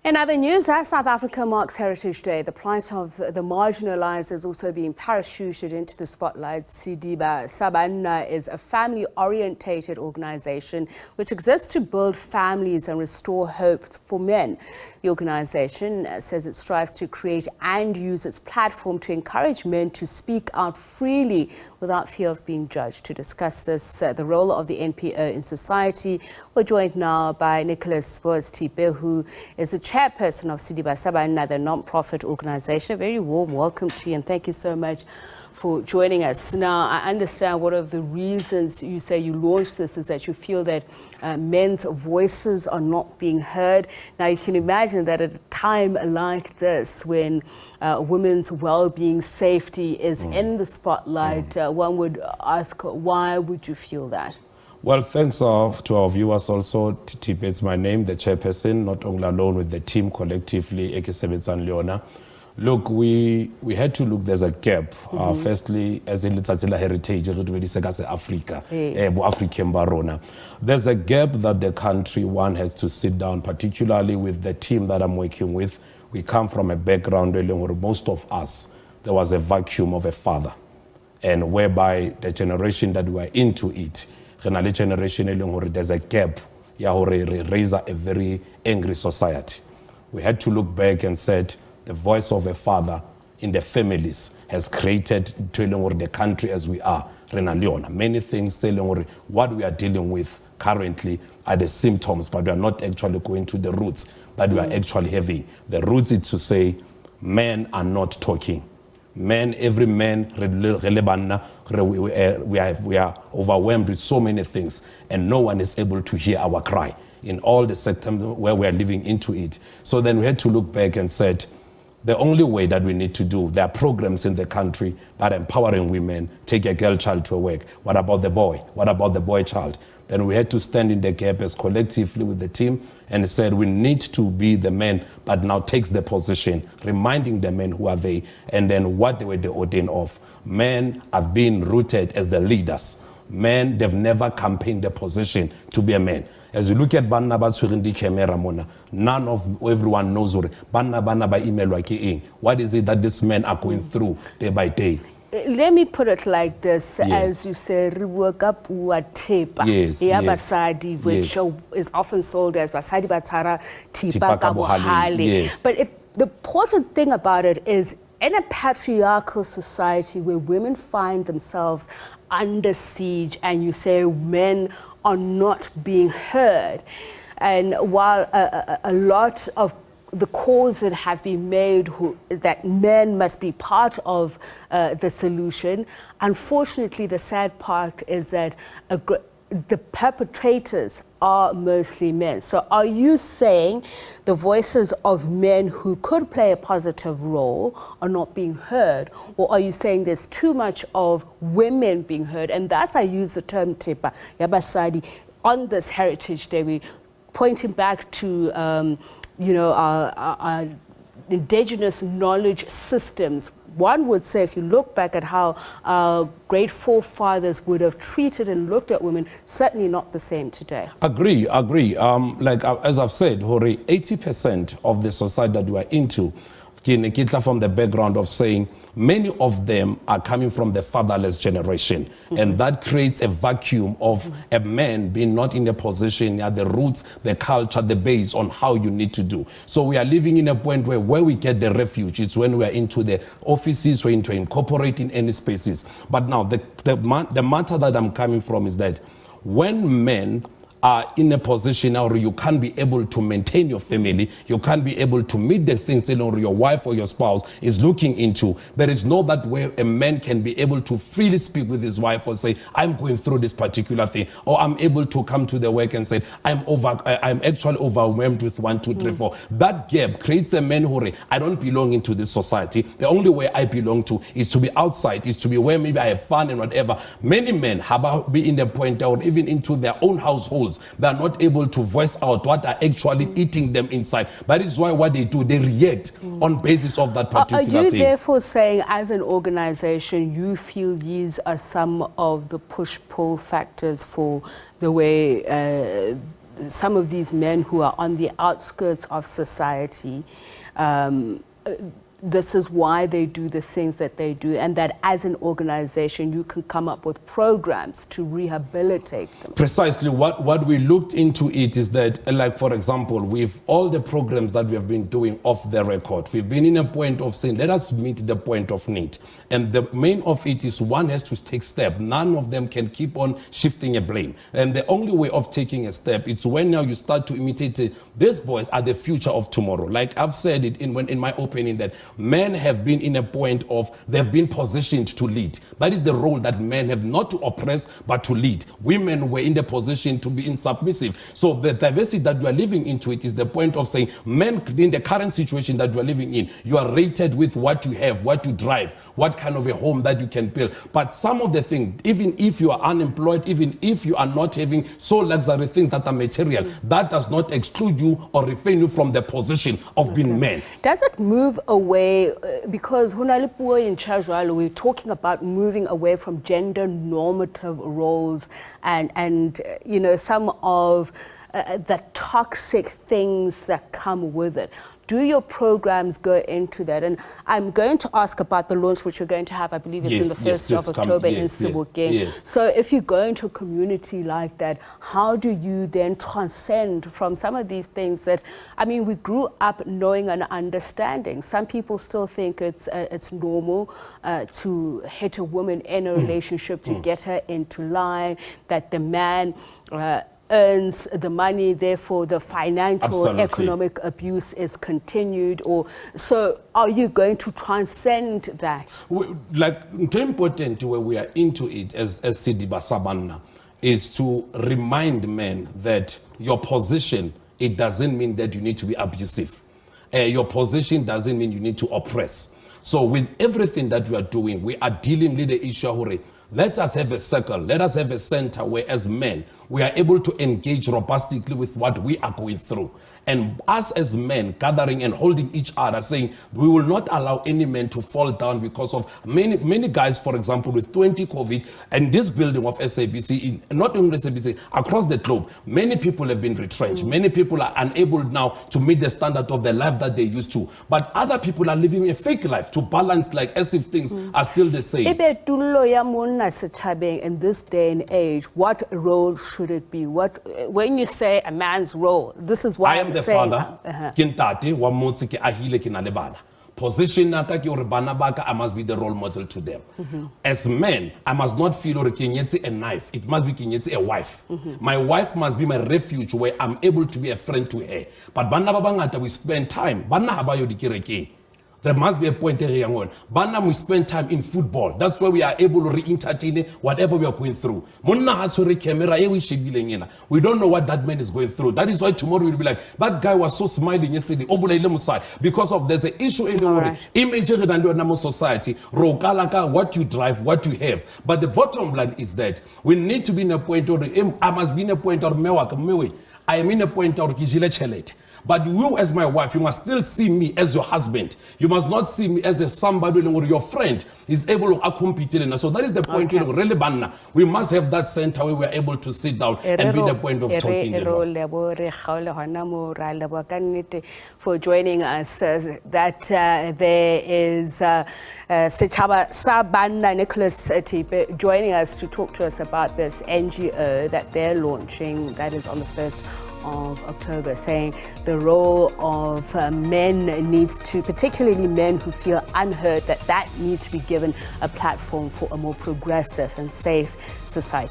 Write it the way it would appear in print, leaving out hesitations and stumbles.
In other news, as South Africa marks Heritage Day, the plight of the marginalised is also being parachuted into the spotlight. Sediba SA Banna is a family-orientated organisation which exists to build families and restore hope for men. The organisation says it strives to create and use its platform to encourage men to speak out freely without fear of being judged. To discuss this, the role of the NPO in society, we're joined now by Nicholas Boas Thipe, who is the chairperson of Sediba SA Banna Non-Profit Organisation. A very warm welcome to you and thank you so much for joining us. Now, I understand one of the reasons you say you launched this is that you feel that men's voices are not being heard. Now, you can imagine that at a time like this, when women's well-being, safety is in the spotlight, one would ask, why would you feel that? Well, thanks to our viewers also. Thipe is my name, the chairperson, not only alone with the team collectively, Ekisebetsan Leona. Look, we had to look, there's a gap. Firstly, as in the heritage, Africa, African Barona. There's a gap that the country, one has to sit down, particularly with the team that I'm working with. We come from a background where most of us, there was a vacuum of a father. And whereby the generation that we're into it, generation there's a gap, raise a very angry society. We had to look back and said, the voice of a father in the families has created the country as we are. Many things what we are dealing with currently are the symptoms, but we are not actually going to the roots that we are actually having. The roots is to say, men are not talking. Men, every man, we are overwhelmed with so many things, and no one is able to hear our cry in all the sectors where we are living into it. So then we had to look back and said, the only way that we need to do, there are programs in the country that are empowering women, take a girl child to work. What about the boy? What about the boy child? Then we had to stand in the gap as collectively with the team and said we need to be the men, but now takes the position, reminding the men who are there and then what they were ordained of. Men have been rooted as the leaders. Men, they've never campaigned the position to be a man. As you look at Banna camera, none of everyone knows Banna by email. What is it that these men are going through day by day? Let me put it like this, as you say, basadi, which is often sold as basadi batara tipa kabohale. But the important thing about it is, in a patriarchal society where women find themselves under siege and you say men are not being heard, and while a lot of the calls that have been made that men must be part of the solution, unfortunately the sad part is that the perpetrators are mostly men. So are you saying the voices of men who could play a positive role are not being heard? Or are you saying there's too much of women being heard? And that's, I use the term tepa, yabasadi, on this Heritage Day, we pointing back to our indigenous knowledge systems. One would say, if you look back at how our great forefathers would have treated and looked at women, certainly not the same today. Agree. Like as I've said, 80% of the society that we are into, from the background of saying, many of them are coming from the fatherless generation. And that creates a vacuum of a man being not in a position, the roots, the culture, the base on how you need to do. So we are living in a point where we get the refuge. It's when we are into the offices, we're into incorporating any spaces. But now the matter that I'm coming from is that when men are in a position now where you can't be able to maintain your family, you can't be able to meet the things that your wife or your spouse is looking into. There is no that way a man can be able to freely speak with his wife or say, I'm going through this particular thing, or I'm able to come to the work and say, I'm actually overwhelmed with 1, 2, 3, 4. That gap creates a man who I don't belong into this society. The only way I belong to is to be outside, is to be where maybe I have fun and whatever. Many men have been in the point or even into their own households. They are not able to voice out what are actually eating them inside. That is why what they do, they react on basis of that particular thing. Are you therefore saying, as an organization, you feel these are some of the push-pull factors for the way some of these men who are on the outskirts of society, this is why they do the things that they do, and that as an organization you can come up with programs to rehabilitate them. Precisely. What we looked into it is that, like, for example, with all the programs that we have been doing off the record, we've been in a point of saying, let us meet the point of need. And the main of it is one has to take step. None of them can keep on shifting a blame. And the only way of taking a step, it's when now you start to imitate it. These boys are the future of tomorrow. Like I've said it in my opening, that men have been in a point of, they've been positioned to lead. That is the role that men have, not to oppress, but to lead. Women were in the position to be submissive. So the diversity that we are living into it is the point of saying, men in the current situation that we are living in, you are rated with what you have, what you drive, what kind of a home that you can build. But some of the things, even if you are unemployed, even if you are not having so luxury things that are material, that does not exclude you or refrain you from the position of being men. Does it move away, because we're talking about moving away from gender normative roles and you know, some of the toxic things that come with it? Do your programs go into that? And I'm going to ask about the launch, which you're going to have, I believe it's in the 1st of October in Sebokeng. Yes. So if you go into a community like that, how do you then transcend from some of these things that, I mean, we grew up knowing and understanding. Some people still think it's normal to hit a woman in a relationship to get her into line, that the man earns the money, therefore the financial, economic abuse is continued. Or so are you going to transcend that? Like, important where we are into it as Sediba SA Banna is to remind men that your position, it doesn't mean that you need to be abusive. Your position doesn't mean you need to oppress. So with everything that we are doing, we are dealing with the issue. Let us have a circle, let us have a center where as men, we are able to engage robustically with what we are going through. And us as men gathering and holding each other, saying we will not allow any man to fall down because of many guys, for example, with 20 COVID and this building of SABC, not only SABC, across the globe, many people have been retrenched. Many people are unable now to meet the standard of the life that they used to. But other people are living a fake life to balance, like as if things are still the same. In this day and age, what role should it be? When you say a man's role, this is why I am the father. Kintate wa motse ke ahile ke na le bana. Position naka ke ore bana baka, I must be the role model to them. As men, I must not feel ore ke nyetse a knife. It must be ke nyetse a wife. My wife must be my refuge where I'm able to be a friend to her. But bana ba bangata, we spend time. Bana ha ba yo dikerekeng. There must be a point here. Banna, we spend time in football. That's where we are able to re-entertain whatever we are going through. We don't know what that man is going through. That is why tomorrow we'll be like, that guy was so smiling yesterday. Because of there's an issue in the image of society. What you drive, what you have. But the bottom line is that we need to be in a point where I must be in a point or I am in a point or but you as my wife, you must still see me as your husband. You must not see me as somebody or your friend is able to accompany. So that is the point where really Banna. We must have that center where we are able to sit down and be the point of talking. For joining us, that there is Sediba SA Banna Nicholas Thipe joining us to talk to us about this NGO that they're launching. That is on the 1st of October, saying the role of men needs to, particularly men who feel unheard, that needs to be given a platform for a more progressive and safe society.